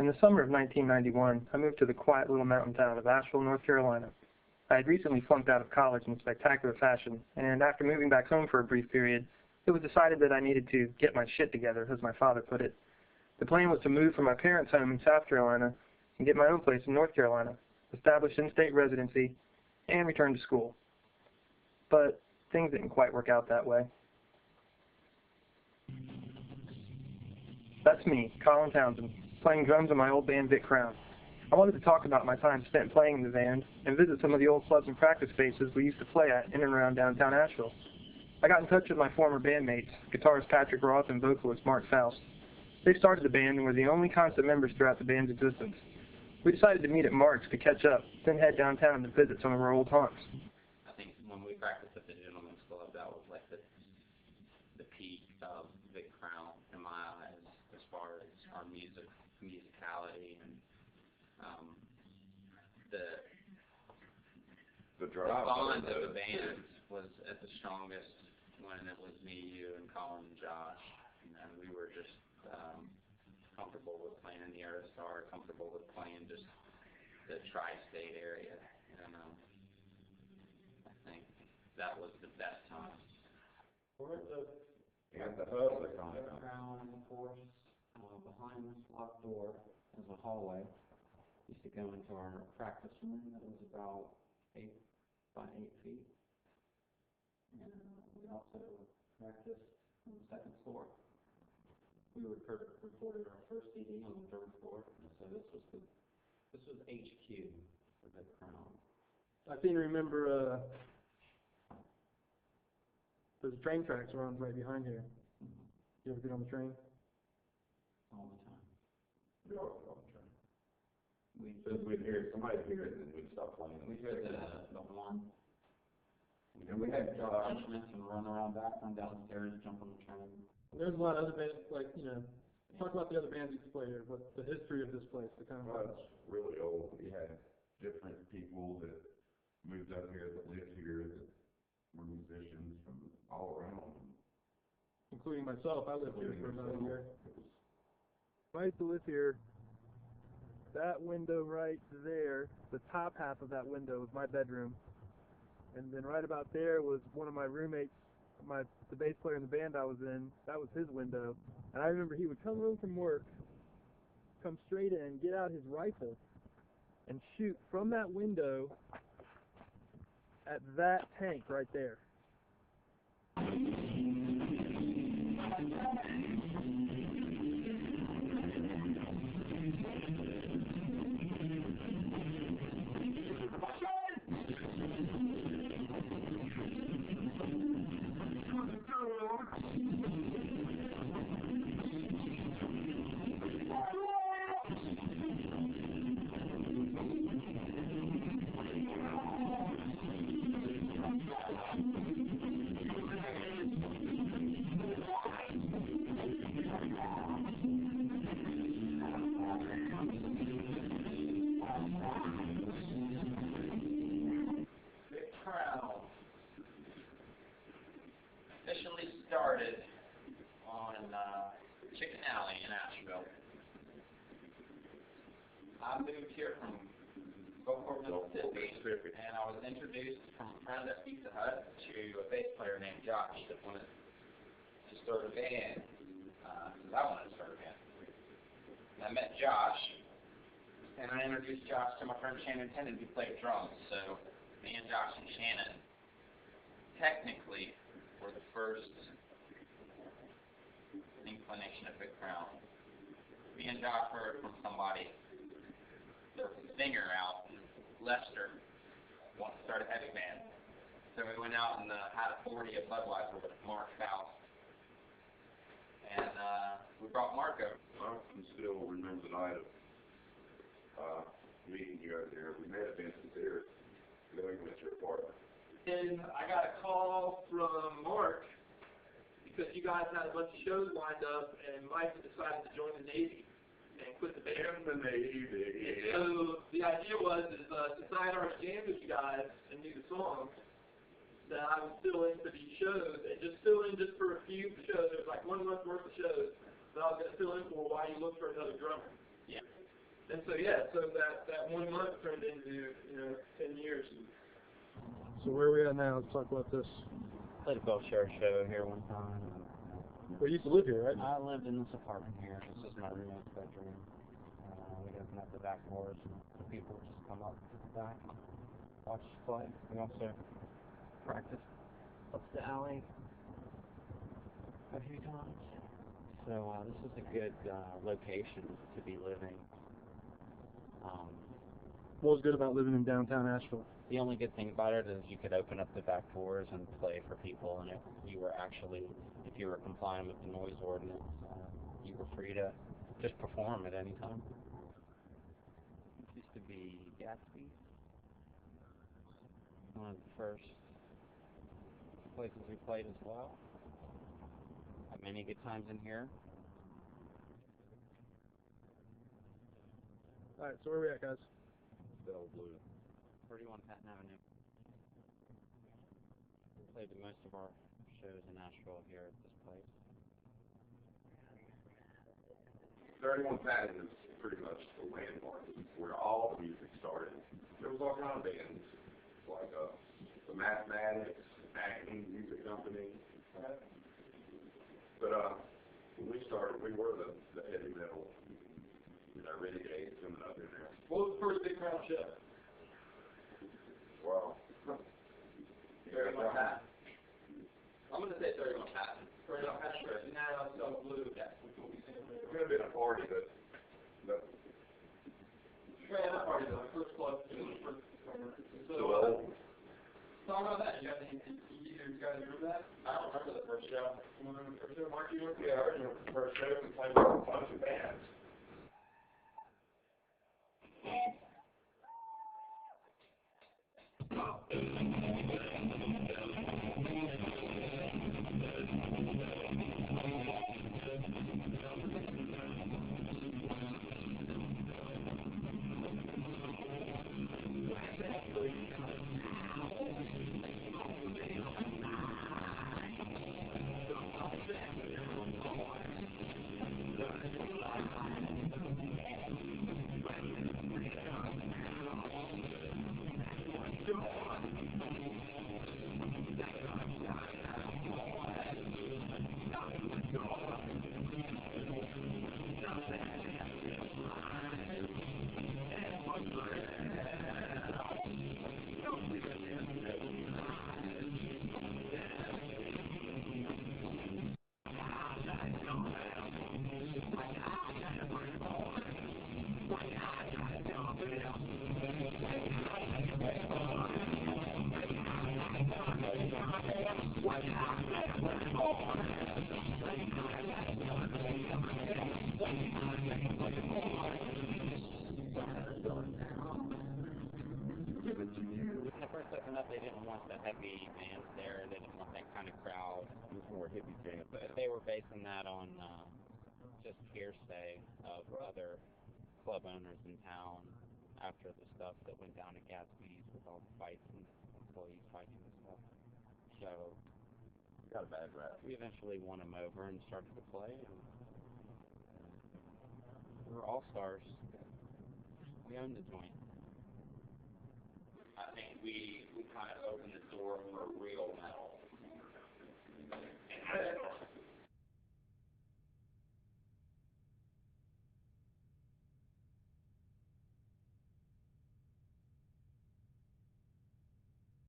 In the summer of 1991, I moved to the quiet little mountain town of Asheville, North Carolina. I had recently flunked out of college in spectacular fashion, and after moving back home for a brief period, it was decided that I needed to get my shit together, as my father put it. The plan was to move from my parents' home in South Carolina and get my own place in North Carolina, establish in-state residency, and return to school. But things didn't quite work out that way. That's me, Colin Townsend, playing drums in my old band Vic Crown. I wanted to talk about my time spent playing in the band and visit some of the old clubs and practice spaces we used to play at in and around downtown Asheville. I got in touch with my former bandmates, guitarist Patrick Roth and vocalist Mark Faust. They started the band and were the only constant members throughout the band's existence. We decided to meet at Mark's to catch up, then head downtown to visit some of our old haunts. I think when we practiced at the Gentleman's Club, that was like the peak of Vic Crown in my eyes, as far as our musicality and the bond of the band was at the strongest when it was me, you, and Colin and Josh. And we were just comfortable with playing in the Aerostar, comfortable with playing just the tri-state area. And I think that was the best time. We're at the Crown, of course, behind this locked door is a hallway. Used to go into our practice room that was about 8 by 8 feet. And we also practiced on the second floor. We recorded our first CD on the third floor, and so this was HQ for the Crown. I seem to remember there's train tracks around right behind here. You ever get on the train? All the time. We always got on the train. We'd hear somebody hear it, and then we'd stop playing. We heard the horn. And we had instruments and run around back, run downstairs, jump on the train. There's a lot of other bands, like, talk about the other bands you play here, but the history of this place, the kind of... Well, it's really old. We had different people that moved up here, that lived here, that were musicians from all around. Including myself. I lived here for about a year. I used to live here. That window right there, the top half of that window was my bedroom. And then right about there was one of my roommates, the bass player in the band I was in. That was his window. And I remember he would come home from work, come straight in, get out his rifle, and shoot from that window at that tank right there. Officially started on Chicken Alley in Asheville. I moved here from Gulfport, Mississippi, and I was introduced from a friend at Pizza Hut to a bass player named Josh that wanted to start a band, because I wanted to start a band. And I met Josh, and I introduced Josh to my friend Shannon Tennant, who played drums. So me and Josh and Shannon technically were the first inclination of Vic Crown. Me and Josh heard from somebody, there was a singer out in Leicester, wanted to start a heavy band. So we went out and had a 40 at Budweiser with Mark Faust. And we brought Mark over. I can still remember the night of meeting you out there. We met at Vincent there, going with your apartment. And I got a call from Mark because you guys had a bunch of shows lined up, and Mike decided to join the Navy and quit the band. In the Navy. So the idea was, since I had already jammed with you guys and knew the songs, that I would fill in for these shows and just fill in just for a few shows. There was like 1 month worth of shows that I was going to fill in for while you looked for another drummer. Yeah. And so yeah, so that 1 month turned into 10 years. So where are we at now? Let's talk about this. Played a Belshare show here one time. Well, you used to live here, right? I lived in this apartment here. This is my roommate's bedroom. We'd open up the back doors and the people would just come up to the back and watch us play. We also practiced up the alley a few times. So this is a good location to be living. What was good about living in downtown Asheville? The only good thing about it is you could open up the back doors and play for people, and if you were complying with the noise ordinance, you were free to just perform at any time. It used to be Gatsby's, one of the first places we played as well. Had many good times in here. Alright, so where are we at, guys? Bell Blue. 31 Patton Avenue. We played the most of our shows in Asheville here at this place. 31 Patton is pretty much the landmark where all the music started. There was all kinds of bands, like the Mathematics, Acme Music Company. But when we started, we were the heavy metal, Renegades coming up in there. What was the first big crowd show? Wow. 31 Patton. I'm going to say 31 Patton. 31 Patton. Now it's so blue. That's what we say. It could have been a party, but Right, that party, the first club. So, talk about that. You guys remember that? I don't remember the first show. You remember the first show, Mark? yeah, I remember the first show we played with a bunch of bands. When they first opened up, they didn't want the heavy bands there. They didn't want that kind of crowd. It was more hippie bands. But they were basing that on just hearsay of other club owners in town after the stuff that went down at Gatsby's with all the fights and employees fighting and stuff. So Got a bad rap. we eventually won them over and started to play. And we were all-stars. We owned the joint. I think we kind of opened the door for real metal. And